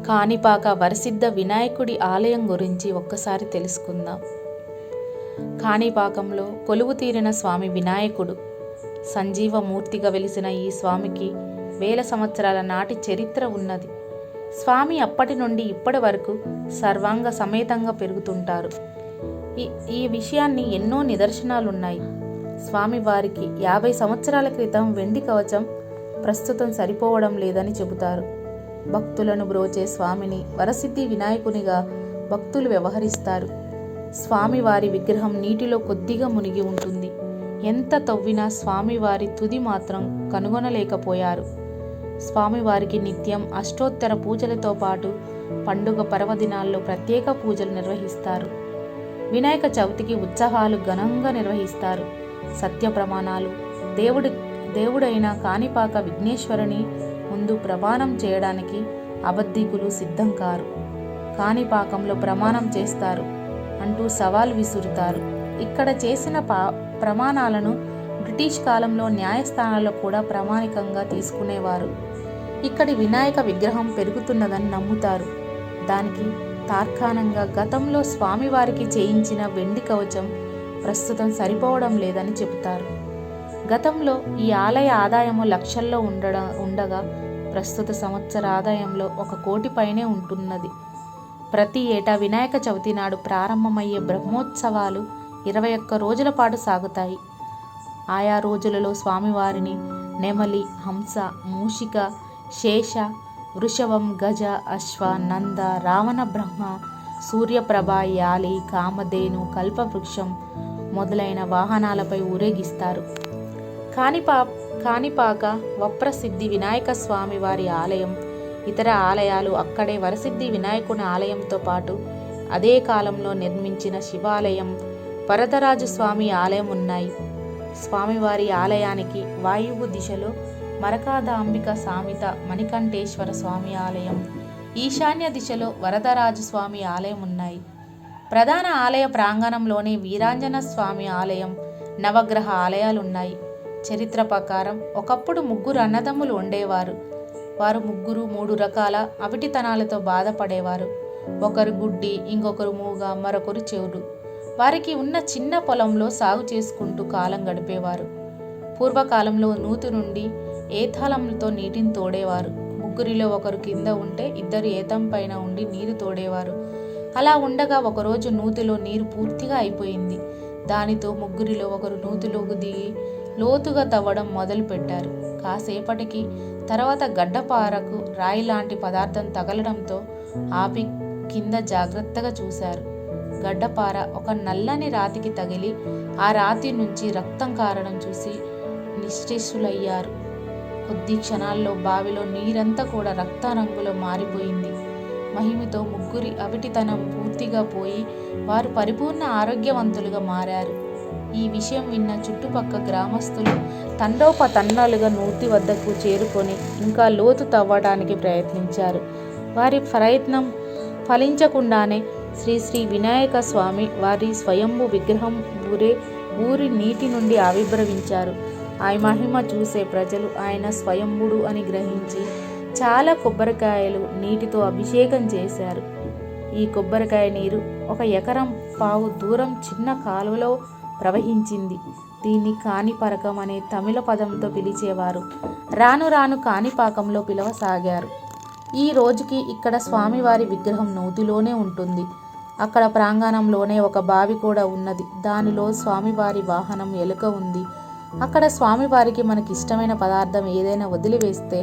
కాణిపాక వరసిద్ధ వినాయకుడి ఆలయం గురించి ఒక్కసారి తెలుసుకుందాం. కాణిపాకంలో కొలువు తీరిన స్వామి వినాయకుడు సంజీవమూర్తిగా వెలిసిన ఈ స్వామికి వేల సంవత్సరాల నాటి చరిత్ర ఉన్నది. స్వామి అప్పటి నుండి ఇప్పటి వరకు సర్వాంగ సమేతంగా పెరుగుతుంటారు. ఈ విషయాన్ని ఎన్నో నిదర్శనాలున్నాయి. స్వామి వారికి 50 సంవత్సరాల క్రితం వెండి కవచం ప్రస్తుతం సరిపోవడం లేదని చెబుతారు. భక్తులను బ్రోచే స్వామిని వరసిద్ధి వినాయకునిగా భక్తులు వ్యవహరిస్తారు. స్వామివారి విగ్రహం నీటిలో కొద్దిగా మునిగి ఉంటుంది. ఎంత తవ్వినా స్వామివారి తుది మాత్రం కనుగొనలేకపోయారు. స్వామివారికి నిత్యం అష్టోత్తర పూజలతో పాటు పండుగ పర్వదినాల్లో ప్రత్యేక పూజలు నిర్వహిస్తారు. వినాయక చవితికి ఉత్సవాలు ఘనంగా నిర్వహిస్తారు. సత్య ప్రమాణాలు దేవుడైన కాణిపాక విఘ్నేశ్వరుని ముందు ప్రమాణం చేయడానికి అబద్ధికులు సిద్ధం కారు. కాణిపాకంలో ప్రమాణం చేస్తారు అంటూ సవాల్ విసురుతారు. ఇక్కడ చేసిన ప్రమాణాలను బ్రిటిష్ కాలంలో న్యాయస్థానాల్లో కూడా ప్రామాణికంగా తీసుకునేవారు. ఇక్కడి వినాయక విగ్రహం పెరుగుతున్నదని నమ్ముతారు. దానికి తార్కాణంగా గతంలో స్వామివారికి చేయించిన వెండి కవచం ప్రస్తుతం సరిపోవడం లేదని చెబుతారు. గతంలో ఈ ఆలయ ఆదాయము లక్షల్లో ఉండగా ప్రస్తుత సంవత్సర ఆదాయంలో 1 కోటి పైనే ఉంటున్నది. ప్రతి ఏటా వినాయక చవితి నాడు ప్రారంభమయ్యే బ్రహ్మోత్సవాలు 21 రోజుల పాటు సాగుతాయి. ఆయా రోజులలో స్వామివారిని నెమలి, హంస, మూషిక, శేష, వృషభం, గజ, అశ్వ, నంద, రావణ బ్రహ్మ, సూర్యప్రభ, యాలి, కామధేను, కల్పవృక్షం మొదలైన వాహనాలపై ఊరేగిస్తారు. కాణిపాక వప్రసిద్ధి వినాయక స్వామి వారి ఆలయం, ఇతర ఆలయాలు అక్కడే వరసిద్ధి వినాయకుని ఆలయంతో పాటు అదే కాలంలో నిర్మించిన శివాలయం, వరదరాజు స్వామి ఆలయం ఉన్నాయి. స్వామివారి ఆలయానికి వాయువు దిశలో మరకాదాంబిక సామిత మణికంఠేశ్వర స్వామి ఆలయం, ఈశాన్య దిశలో వరదరాజు స్వామి ఆలయం ఉన్నాయి. ప్రధాన ఆలయ ప్రాంగణంలోనే వీరాంజన స్వామి ఆలయం, నవగ్రహ ఆలయాలున్నాయి. చరిత్ర ప్రకారం ఒకప్పుడు 3 అన్నదమ్ములు ఉండేవారు. వారు ముగ్గురు 3 రకాల అవిటితనాలతో బాధపడేవారు. ఒకరు గుడ్డి, ఇంకొకరు మూగ, మరొకరు చెవుడు. వారికి ఉన్న చిన్న పొలంలో సాగు చేసుకుంటూ కాలం గడిపేవారు. పూర్వకాలంలో నూతి నుండి ఏతాళంతో నీటిని తోడేవారు. ముగ్గురిలో ఒకరు కింద ఉంటే 2 ఏతం పైన ఉండి నీరు తోడేవారు. అలా ఉండగా ఒకరోజు నూతిలో నీరు పూర్తిగా అయిపోయింది. దానితో ముగ్గురిలో ఒకరు నూతిలోకి దిగి లోతుగా తవ్వడం మొదలు పెట్టారు. కాసేపటికి తర్వాత గడ్డపారకు రాయి లాంటి పదార్థం తగలడంతో ఆపి కింద జాగ్రత్తగా చూశారు. గడ్డపార ఒక నల్లని రాతికి తగిలి ఆ రాతి నుంచి రక్తం కారడం చూసి నిశ్చేష్టులయ్యారు. కొద్ది క్షణాల్లో బావిలో నీరంతా కూడా రక్త రంగులో మారిపోయింది. మహిమతో ముగ్గురి అవిటితనం పూర్తిగా పోయి వారు పరిపూర్ణ ఆరోగ్యవంతులుగా మారారు. ఈ విషయం విన్న చుట్టుపక్క గ్రామస్తులు తండోపతండాలుగా నూతి వద్దకు చేరుకొని ఇంకా లోతు తవ్వడానికి ప్రయత్నించారు. వారి ప్రయత్నం ఫలించకుండానే శ్రీ వినాయక స్వామి వారి స్వయంభూ విగ్రహం ఊరి నీటి నుండి ఆవిర్భవించారు. ఆ మహిమ చూసే ప్రజలు ఆయన స్వయంభుడు అని గ్రహించి చాలా కొబ్బరికాయలు నీటితో అభిషేకం చేశారు. ఈ కొబ్బరికాయ నీరు 1 ఎకరం పావు దూరం చిన్న కాలువలో ప్రవహించింది. దీన్ని కాణిపరకం అనే తమిళ పదంతో పిలిచేవారు. రాను రాను కాణిపాకంలో పిలవసాగారు. ఈ రోజుకి ఇక్కడ స్వామివారి విగ్రహం నూతిలోనే ఉంటుంది. అక్కడ ప్రాంగణంలోనే ఒక బావి కూడా ఉన్నది. దానిలో స్వామివారి వాహనం ఎలుక ఉంది. అక్కడ స్వామివారికి మనకి ఇష్టమైన పదార్థం ఏదైనా వదిలివేస్తే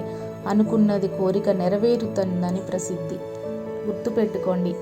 అనుకున్నది కోరిక నెరవేరుతుందని ప్రసిద్ధి. గుర్తుపెట్టుకోండి.